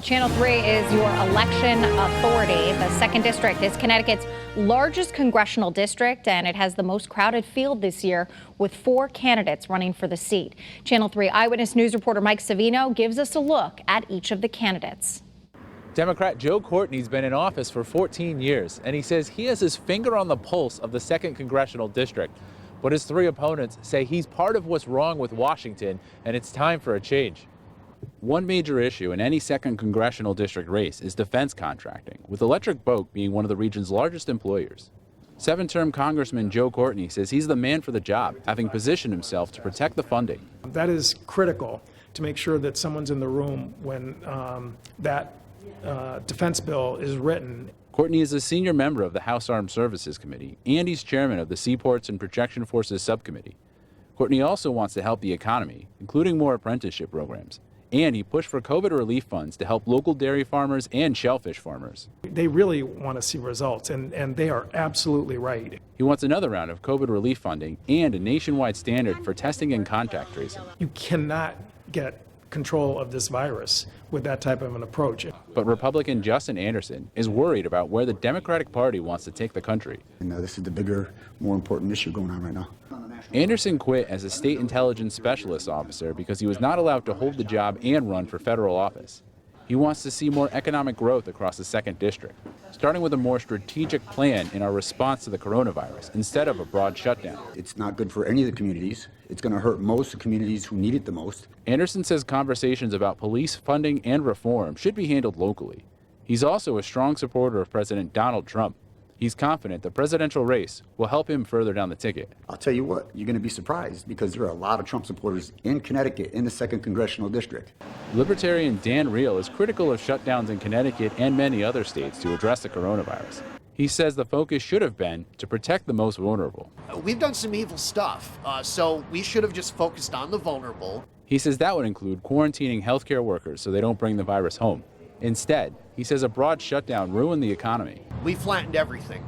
Channel 3 is your election authority. The 2nd District is Connecticut's largest congressional district, and it has the most crowded field this year with 4 candidates running for the seat. Channel 3 Eyewitness News reporter Mike Savino gives us a look at each of the candidates. Democrat Joe Courtney's been in office for 14 years, and he says he has his finger on the pulse of the 2nd Congressional District. But his 3 opponents say he's part of what's wrong with Washington, and it's time for a change. One major issue in any 2nd Congressional District race is defense contracting, with Electric Boat being one of the region's largest employers. 7-term Congressman Joe Courtney says he's the man for the job, having positioned himself to protect the funding. That is critical to make sure that someone's in the room when that defense bill is written. Courtney is a senior member of the House Armed Services Committee, and he's chairman of the Seaports and Protection Forces Subcommittee. Courtney also wants to help the economy, including more apprenticeship programs. And he pushed for COVID relief funds to help local dairy farmers and shellfish farmers. They really want to see results, and they are absolutely right. He wants another round of COVID relief funding and a nationwide standard for testing and contact tracing. You cannot get control of this virus with that type of an approach. But Republican Justin Anderson is worried about where the Democratic Party wants to take the country. And this is the bigger, more important issue going on right now. Anderson quit as a state intelligence specialist officer because he was not allowed to hold the job and run for federal office. He wants to see more economic growth across the 2nd District, starting with a more strategic plan in our response to the coronavirus instead of a broad shutdown. It's not good for any of the communities. It's going to hurt most of the communities who need it the most. Anderson says conversations about police funding and reform should be handled locally. He's also a strong supporter of President Donald Trump. He's confident the presidential race will help him further down the ticket. I'll tell you what, you're going to be surprised because there are a lot of Trump supporters in Connecticut in the 2nd Congressional District. Libertarian Dan Reel is critical of shutdowns in Connecticut and many other states to address the coronavirus. He says the focus should have been to protect the most vulnerable. We've done some evil stuff, so we should have just focused on the vulnerable. He says that would include quarantining healthcare workers so they don't bring the virus home. Instead, he says a broad shutdown ruined the economy. We flattened everything.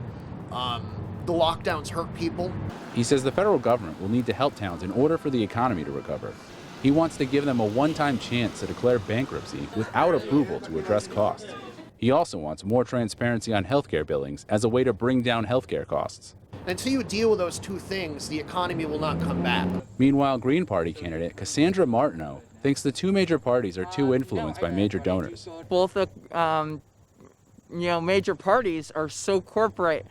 The lockdowns hurt people. He says the federal government will need to help towns in order for the economy to recover. He wants to give them a one-time chance to declare bankruptcy without approval to address costs. He also wants more transparency on healthcare billings as a way to bring down healthcare costs. Until you deal with those 2 things, the economy will not come back. Meanwhile, Green Party candidate Cassandra Martineau thinks the 2 major parties are too influenced by major donors. Both the major parties are so corporate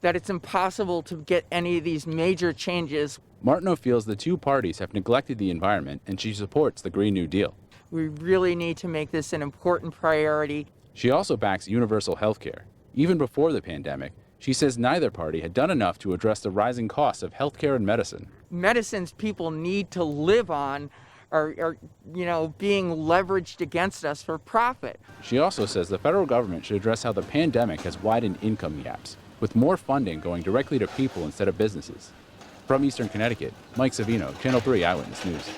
that it's impossible to get any of these major changes. Martineau feels the 2 parties have neglected the environment, and she supports the Green New Deal. We really need to make this an important priority. She also backs universal health care. Even before the pandemic, she says neither party had done enough to address the rising costs of health care and medicine. Medicines people need to live on are being leveraged against us for profit. She also says the federal government should address how the pandemic has widened income gaps, with more funding going directly to people instead of businesses. From Eastern Connecticut, Mike Savino, Channel 3 Eyewitness News.